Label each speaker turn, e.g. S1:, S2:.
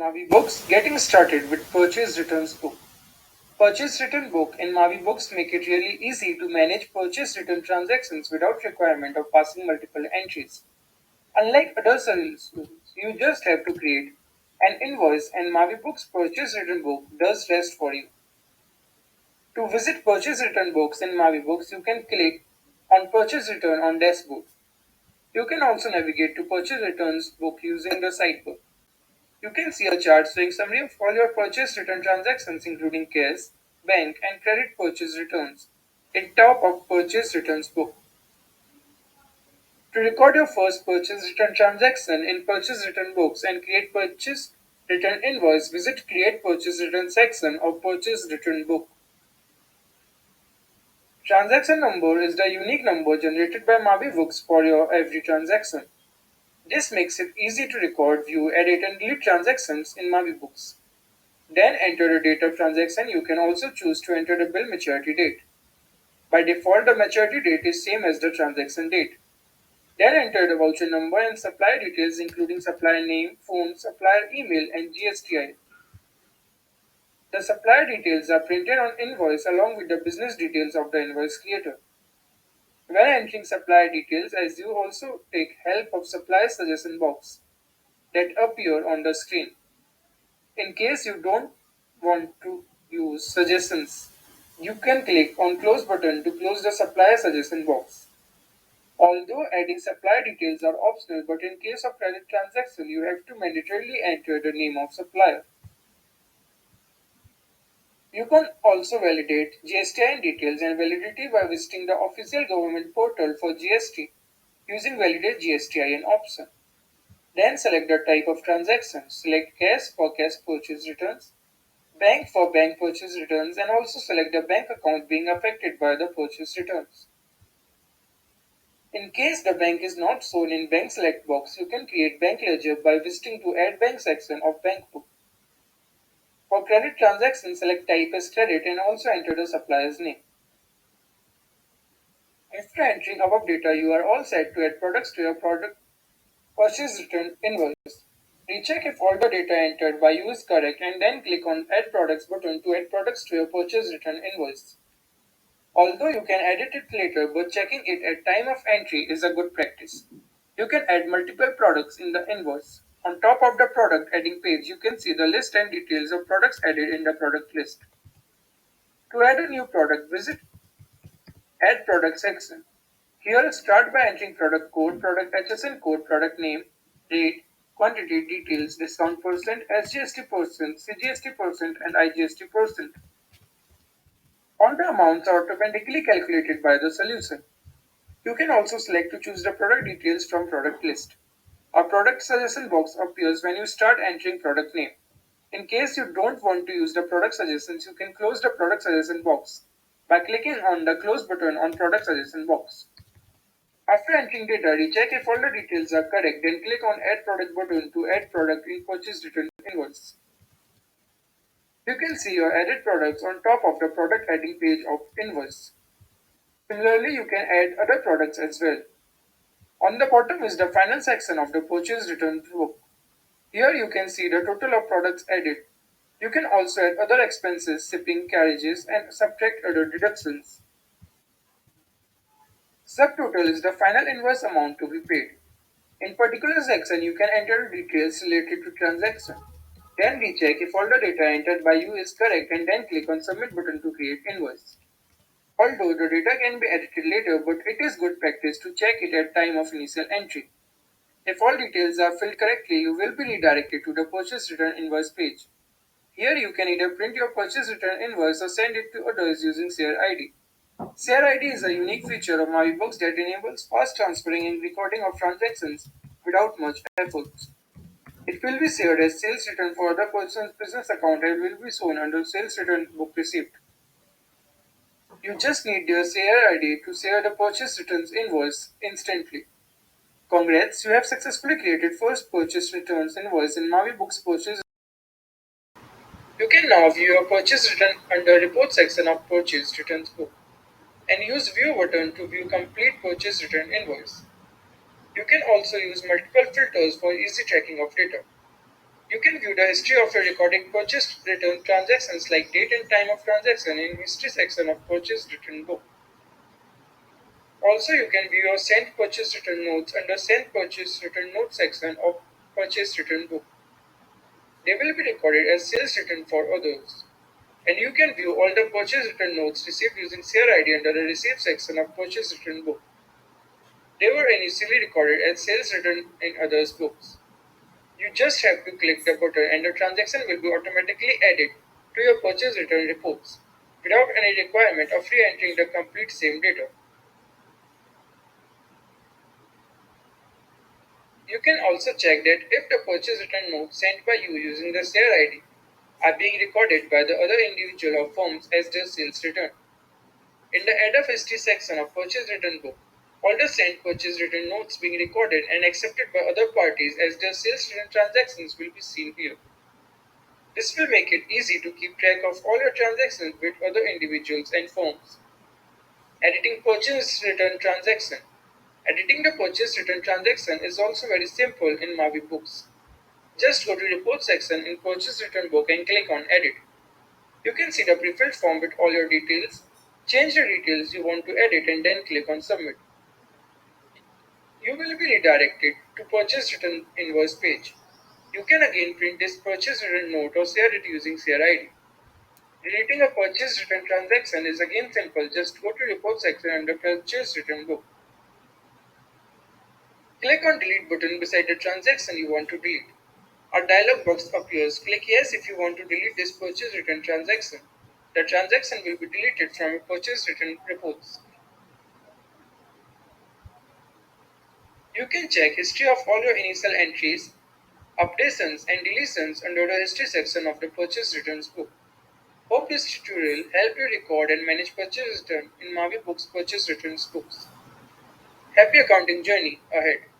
S1: Maavybooks, getting started with Purchase Returns book. Purchase Return book in Maavybooks make it really easy to manage purchase return transactions without requirement of passing multiple entries. Unlike other solutions, you just have to create an invoice and Maavybooks Purchase Return book does rest for you. To visit Purchase Return books in Maavybooks, you can click on Purchase Return on Dashboard. You can also navigate to Purchase Returns book using the sidebar. You can see a chart showing summary of all your purchase return transactions including cash, bank and credit purchase returns in top of purchase returns book. To record your first purchase return transaction in purchase return books and create purchase return invoice, visit create purchase return section of purchase return book. Transaction number is the unique number generated by Maavybooks for your every transaction. This makes it easy to record, view, edit and delete transactions in Maavybooks. Then enter the date of transaction. You can also choose to enter the bill maturity date. By default, the maturity date is same as the transaction date. Then enter the voucher number and supplier details including supplier name, phone, supplier email and GSTI. The supplier details are printed on invoice along with the business details of the invoice creator. When entering supplier details, as you also take help of supplier suggestion box that appear on the screen. In case you don't want to use suggestions, you can click on close button to close the supplier suggestion box. Although adding supplier details are optional, but in case of credit transaction, you have to mandatorily enter the name of supplier. You can also validate GSTI details and validity by visiting the official government portal for GST using validate GSTIN option. Then select the type of transaction. Select cash for cash purchase returns, bank for bank purchase returns, and also select the bank account being affected by the purchase returns. In case the bank is not shown in bank select box, you can create bank ledger by visiting to add bank section of bank book. For credit transaction, select type as credit and also enter the supplier's name. After entering above data, you are all set to add products to your product purchase return invoice. Recheck if all the data entered by you is correct and then click on Add Products button to add products to your purchase return invoice. Although you can edit it later, but checking it at time of entry is a good practice. You can add multiple products in the invoice. On top of the product adding page, you can see the list and details of products added in the product list. To add a new product, visit Add Product section. Here, start by entering product code, product HSN code, product name, rate, quantity, details, discount percent, SGST percent, CGST percent, and IGST percent. All the amounts are automatically calculated by the solution. You can also select to choose the product details from product list. A product suggestion box appears when you start entering product name. In case you don't want to use the product suggestions, you can close the product suggestion box by clicking on the close button on product suggestion box. After entering data, recheck if all the details are correct, then click on Add Product button to add product in Purchase Return Invoice. You can see your added products on top of the product adding page of invoice. Similarly, you can add other products as well. On the bottom is the final section of the Purchase Return book. Here you can see the total of products added. You can also add other expenses, shipping, carriages, and subtract other deductions. Subtotal is the final invoice amount to be paid. In particular section, you can enter details related to transaction. Then recheck if all the data entered by you is correct and then click on Submit button to create invoice. Although the data can be edited later, but it is good practice to check it at time of initial entry. If all details are filled correctly, you will be redirected to the Purchase Return Invoice page. Here you can either print your purchase return invoice or send it to others using Share ID. Share ID is a unique feature of Maavybooks that enables fast transferring and recording of transactions without much effort. It will be shared as sales return for other person's business account and will be shown under sales return book receipt. You just need their share ID to share the purchase returns invoice instantly. Congrats, you have successfully created first purchase returns invoice in Maavybooks Purchase. You can now view your purchase return under report section of purchase returns book and use view button to view complete purchase return invoice. You can also use multiple filters for easy tracking of data. You can view the history of your recorded purchase return transactions like date and time of transaction in history section of purchase return book. Also, you can view your sent purchase return notes under sent purchase return note section of purchase return book. They will be recorded as sales return for others. And you can view all the purchase return notes received using Share ID under the Receive section of Purchase Return Book. They were initially recorded as sales return in others' books. You just have to click the button and the transaction will be automatically added to your purchase return reports without any requirement of re-entering the complete same data. You can also check that if the purchase return notes sent by you using the Share ID are being recorded by the other individual or firms as their sales return. In the Head of History section of Purchase Return Book, all the sent purchase return notes being recorded and accepted by other parties as their sales return transactions will be seen here. This will make it easy to keep track of all your transactions with other individuals and firms. Editing purchase return transaction. Editing the purchase return transaction is also very simple in Maavybooks. Just go to Report section in Purchase Return Book and click on Edit. You can see the pre-filled form with all your details. Change the details you want to edit and then click on Submit. You will be redirected to Purchase Return Invoice page. You can again print this purchase return note or share it using Share ID. Deleting a purchase return transaction is again simple. Just go to Report section under Purchase Return Book. Click on Delete button beside the transaction you want to delete. A dialog box appears. Click Yes if you want to delete this purchase return transaction. The transaction will be deleted from your purchase return reports. You can check history of all your initial entries, updations and deletions under the history section of the purchase returns book. Hope this tutorial helped you record and manage purchase return in Maavybooks purchase returns books. Happy accounting journey ahead!